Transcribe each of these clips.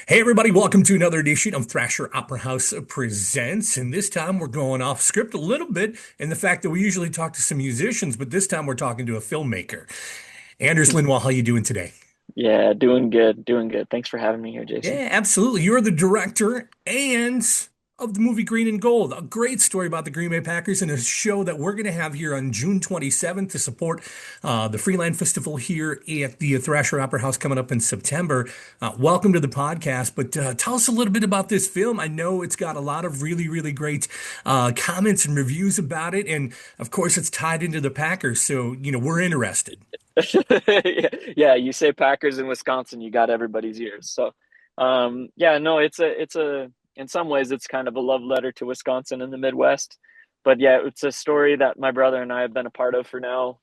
Hey everybody, welcome to another edition of Thrasher Opera House Presents. And this time we're going off script a little bit in the fact that we usually talk to some musicians, but this time we're talking to a filmmaker. Anders Lindwall, how you doing today? Yeah, doing good, doing good. Thanks for having me here, Jason. Yeah, absolutely. You're the director and of the movie Green and Gold, a great story about the Green Bay Packers and a show that we're going to have here on June 27th to support the Freeland Festival here at the Thrasher Opera House coming up in September. Welcome to the podcast, but tell us a little bit about this film. I know it's got a lot of really, really great comments and reviews about it, and of course, it's tied into the Packers, so we're interested. Yeah, you say Packers in Wisconsin, you got everybody's ears. So, yeah, no, in some ways, it's kind of a love letter to Wisconsin in the Midwest. But yeah, it's a story that my brother and I have been a part of for now,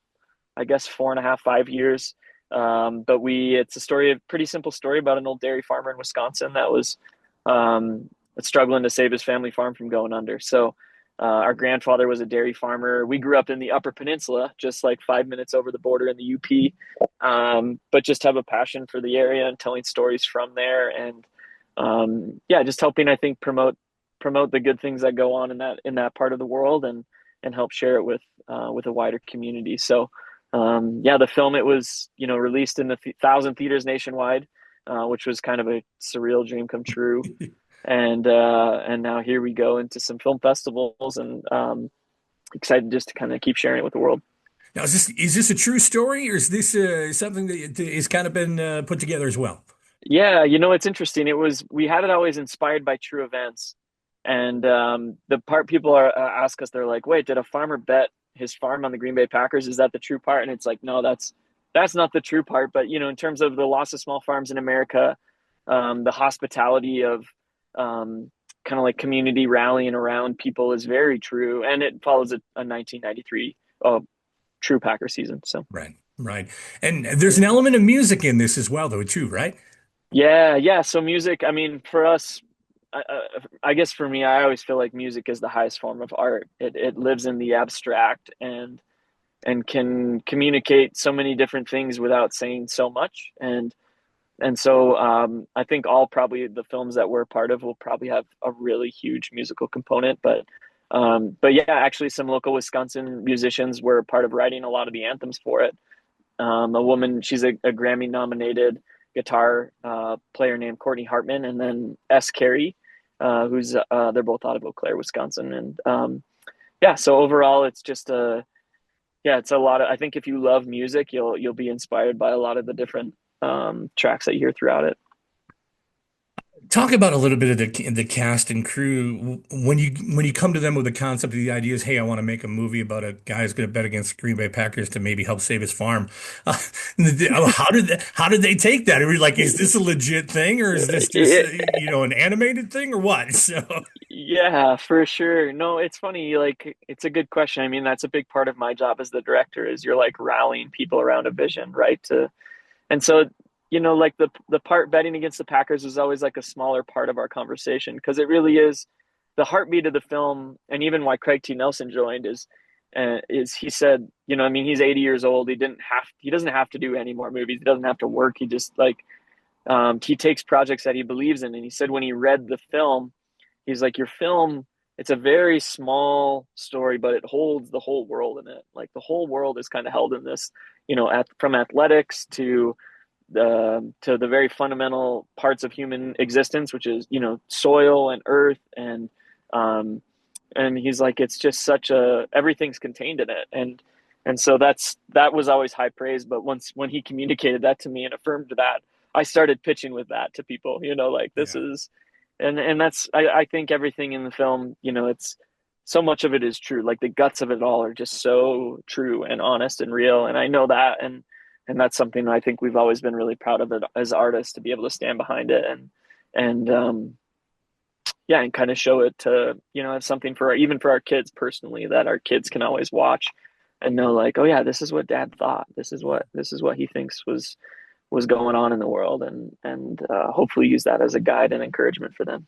I guess 4.5, 5 years. It's a story, a pretty simple story about an old dairy farmer in Wisconsin that was um, struggling to save his family farm from going under. So, our grandfather was a dairy farmer. We grew up in the Upper Peninsula, just like 5 minutes over the border in the UP, but just have a passion for the area and telling stories from there, and yeah, just helping I think promote the good things that go on in that part of the world, and help share it with a wider community. So yeah, the film, it was released in the 1,000 theaters nationwide, which was kind of a surreal dream come true. And now here we go into some film festivals, and excited just to kind of keep sharing it with the world. Now, is this a true story, or is this something that is kind of been put together as well? Yeah, it's interesting. We had it always inspired by true events, and the part people ask us, they're like, "Wait, did a farmer bet his farm on the Green Bay Packers? Is that the true part?" And it's like, no, that's not the true part. But in terms of the loss of small farms in America, the hospitality of kind of like community rallying around people is very true, and it follows a 1993 true Packer season. So Right, right. And there's an element of music in this as well, though, too, right? yeah, yeah. So music, I mean, for us, I guess for me, I always feel like music is the highest form of art. It lives in the abstract, and can communicate so many different things without saying so much. And so I think all probably the films that we're part of will probably have a really huge musical component. But yeah, actually, some local Wisconsin musicians were part of writing a lot of the anthems for it. A woman, she's a Grammy nominated guitar player named Courtney Hartman, and then S. Carey, who's they're both out of Eau Claire, Wisconsin. And yeah, so overall, it's just it's a lot of, I think if you love music, you'll be inspired by a lot of the different tracks that you hear throughout it. Talk about a little bit of the cast and crew when you come to them with the concept of the ideas. Hey, I want to make a movie about a guy who's going to bet against the Green Bay Packers to maybe help save his farm. How did they take that? Are we like, is this a legit thing, or is this just an animated thing, or what? So Yeah, for sure. No, it's funny. Like, it's a good question. I mean, that's a big part of my job as the director, is you're like rallying people around a vision, right? And so, like the part betting against the Packers is always like a smaller part of our conversation, because it really is the heartbeat of the film. And even why Craig T. Nelson joined is he said, I mean, he's 80 years old. He doesn't have to do any more movies. He doesn't have to work. He just like he takes projects that he believes in. And he said when he read the film, he's like, your film, it's a very small story, but it holds the whole world in it. Like the whole world is kind of held in this, from athletics to the very fundamental parts of human existence, which is, soil and earth. And he's like, it's just everything's contained in it. And so that was always high praise. But when he communicated that to me and affirmed that, I started pitching with that to people, like this yeah. is, and that's, I think everything in the film, it's so much of it is true. Like the guts of it all are just so true and honest and real. And I know that. And that's something I think we've always been really proud of it as artists, to be able to stand behind it, and yeah, and kind of show it to, it's something even for our kids personally, that our kids can always watch and know, like, oh yeah, this is what dad thought. This is what he thinks was going on in the world, and hopefully use that as a guide and encouragement for them.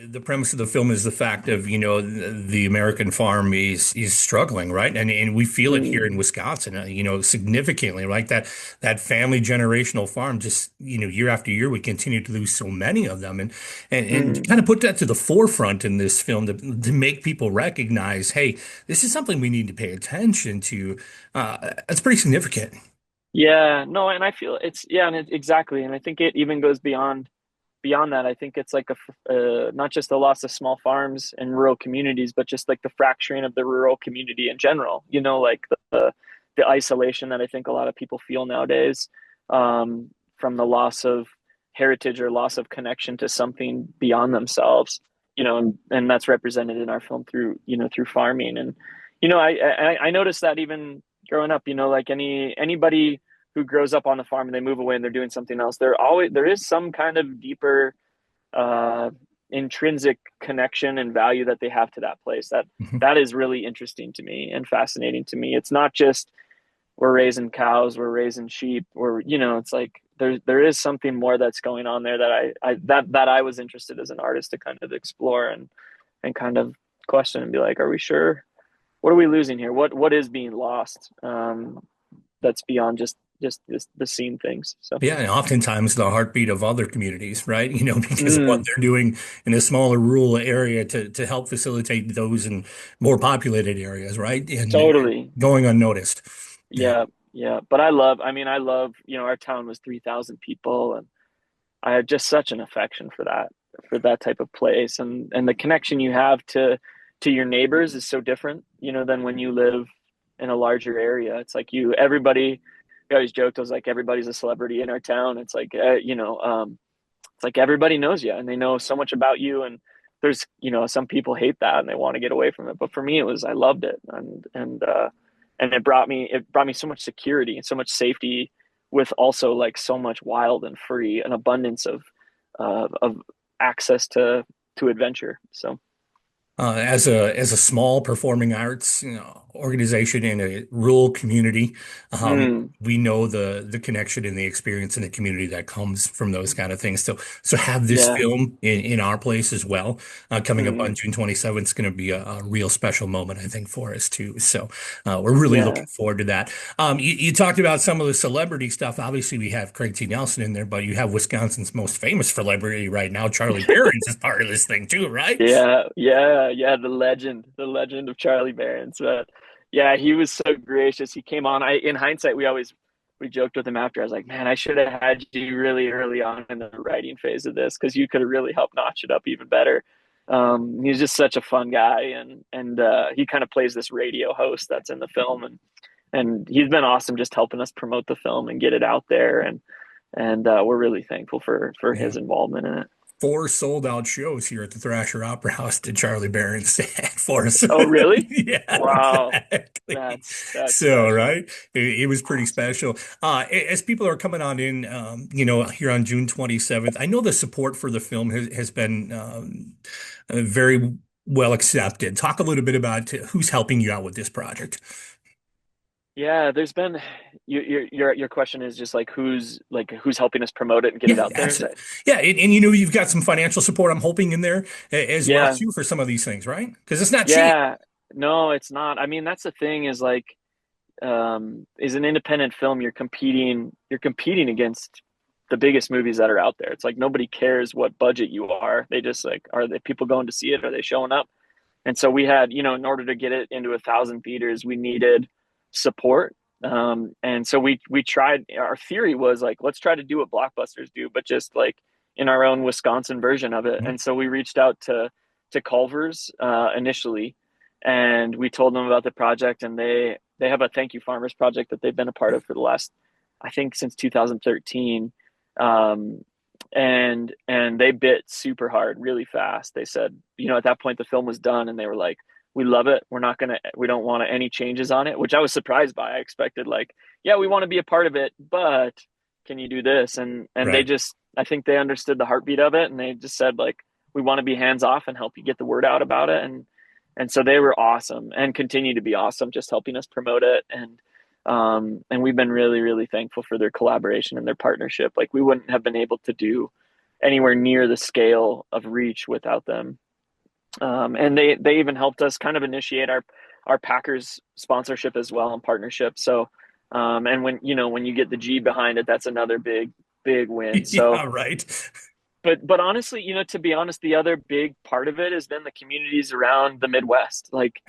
The premise of the film is the fact of, the American farm is struggling, right? And we feel it here Mm, in Wisconsin, significantly, right? That family generational farm, just, year after year, we continue to lose so many of them, and mm. kind of put that to the forefront in this film to make people recognize, hey, this is something we need to pay attention to. That's pretty significant. Yeah, no, and I feel it's yeah, and exactly, and I think it even goes beyond that. I think it's like not just the loss of small farms and rural communities, but just like the fracturing of the rural community in general. Like the isolation that I think a lot of people feel nowadays, from the loss of heritage or loss of connection to something beyond themselves. And that's represented in our film through farming. And I noticed that even growing up, like anybody who grows up on the farm and they move away and they're doing something else, there is some kind of deeper uh, intrinsic connection and value that they have to that place. That is really interesting to me and fascinating to me. It's not just we're raising cows, we're raising sheep, it's like there is something more that's going on there that I was interested as an artist to kind of explore and kind of question and be like, are we sure? What are we losing here? What is being lost? That's beyond just the scene things. So, Yeah, and oftentimes the heartbeat of other communities, right? Because of what mm, they're doing in a smaller rural area to help facilitate those in more populated areas, right? And totally. going unnoticed. Yeah. Yeah, yeah. But I love, our town was 3,000 people, and I had just such an affection for that type of place, and the connection you have to your neighbors is so different, than when you live in a larger area. It's like everybody. We always joked, I was like, everybody's a celebrity in our town. It's like, it's like everybody knows you and they know so much about you. And there's, some people hate that and they want to get away from it. But for me, I loved it. And it brought me so much security and so much safety with also like so much wild and free, an abundance of access to adventure. So, As a small performing arts, organization in a rural community, mm, we know the connection and the experience in the community that comes from those kind of things. So have this yeah, film in our place as well, coming up on mm, June 27th. It's going to be a real special moment, I think, for us too. So we're really yeah. looking forward to that. You talked about some of the celebrity stuff. Obviously, we have Craig T. Nelson in there, but you have Wisconsin's most famous celebrity right now, Charlie Berens, is part of this thing too, right? Yeah, yeah, yeah. The legend of Charlie Barons. But yeah, he was so gracious. He came on. In hindsight, we joked with him after. I was like, man, I should have had you really early on in the writing phase of this because you could have really helped notch it up even better. He's just such a fun guy, and he kind of plays this radio host that's in the film, and he's been awesome just helping us promote the film and get it out there, and we're really thankful for Yeah. his involvement in it. Four sold out shows here at the Thrasher Opera House to Charlie Barron's for us. Oh, really? Yeah, Wow. exactly. That's So, special. right, it was pretty Awesome. special. As people are coming on in, here on June 27th, I know the support for the film has been very well accepted. Talk a little bit about who's helping you out with this project. Yeah, there's been your question is just like who's helping us promote it and get it Yeah, out there? Is absolutely. that Yeah, and you've got some financial support, I'm hoping, in there as well yeah, too for some of these things, right? Because it's not cheap. yeah. No, it's not. I mean, that's the thing is like is an independent film, you're competing against the biggest movies that are out there. It's like nobody cares what budget you are. They just like, are the people going to see it? Are they showing up? And so we had, in order to get it into 1,000 theaters, we needed support. And so we tried. Our theory was like, let's try to do what blockbusters do, but just like in our own Wisconsin version of it. And so we reached out to Culver's initially, and we told them about the project, and they have a Thank You Farmers project that they've been a part of for the last, I think, since 2013. Um, and they bit super hard really fast. They said, at that point the film was done and they were like, we love it. We don't want any changes on it, which I was surprised by. I expected like, yeah, we want to be a part of it, but can you do this? And they Right. just, I think they understood the heartbeat of it, and they just said like, we want to be hands off and help you get the word out about it. And so they were awesome and continue to be awesome, just helping us promote it. And we've been really, really thankful for their collaboration and their partnership. Like we wouldn't have been able to do anywhere near the scale of reach without them. And they even helped us kind of initiate our Packers sponsorship as well and partnership. So, and when when you get the G behind it, that's another big win. So, Yeah, right. but honestly, to be honest, the other big part of it has been the communities around the Midwest. Like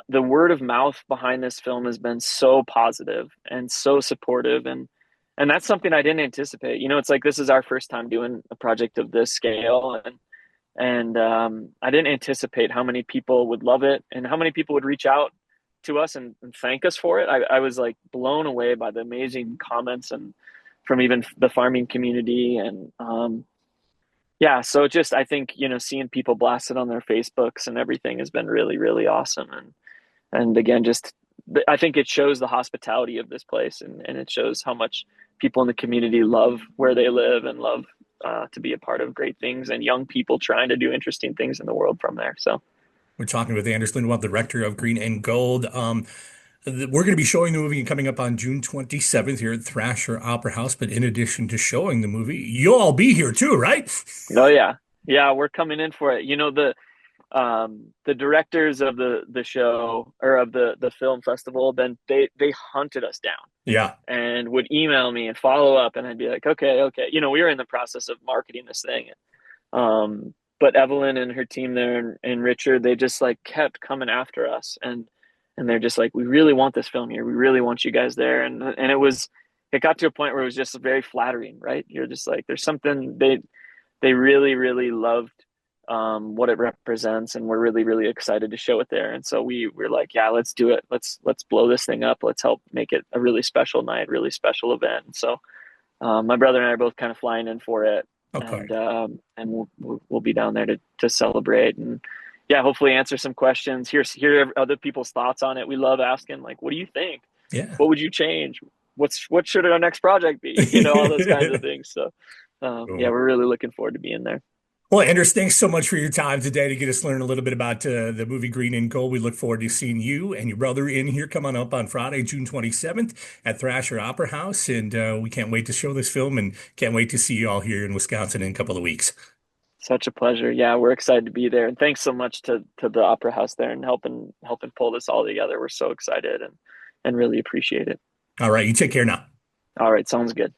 the word of mouth behind this film has been so positive and so supportive, and that's something I didn't anticipate. It's like this is our first time doing a project of this scale, and I didn't anticipate how many people would love it and how many people would reach out to us and thank us for it. I was like blown away by the amazing comments and from even the farming community and yeah, so just I think seeing people blast it on their Facebooks and everything has been really really awesome, and again just I think it shows the hospitality of this place, and it shows how much people in the community love where they live and love to be a part of great things and young people trying to do interesting things in the world from there. So We're talking with Anders Lindwall, the director of Green and Gold. We're going to be showing the movie coming up on June 27th here at Thrasher Opera House. But in addition to showing the movie, you'll all be here too, right? oh yeah, we're coming in for it. The directors of the show or of the film festival, then they hunted us down Yeah. and would email me and follow up, and I'd be like, okay. We were in the process of marketing this thing. But Evelyn and her team there and Richard, they just like kept coming after us, and they're just like, we really want this film here. We really want you guys there. And it got to a point where it was just very flattering, right? You're just like, there's something they really, really loved what it represents, and we're really, really excited to show it there. And so we're like, yeah, let's do it. Let's blow this thing up. Let's help make it a really special night, really special event. And so my brother and I are both kind of flying in for it, Okay. and we'll be down there to celebrate and yeah, hopefully answer some questions. Hear other people's thoughts on it. We love asking like, what do you think? Yeah. What would you change? What should our next project be? All those kinds of things. So yeah, Cool. we're really looking forward to being there. Well, Anders, thanks so much for your time today to get us learn a little bit about the movie Green and Gold. We look forward to seeing you and your brother in here coming up on Friday, June 27th at Thrasher Opera House. And we can't wait to show this film and can't wait to see you all here in Wisconsin in a couple of weeks. Such a pleasure. Yeah, we're excited to be there, and thanks so much to the Opera House there and helping pull this all together. We're so excited and really appreciate it. All right. You take care now. All right, sounds good.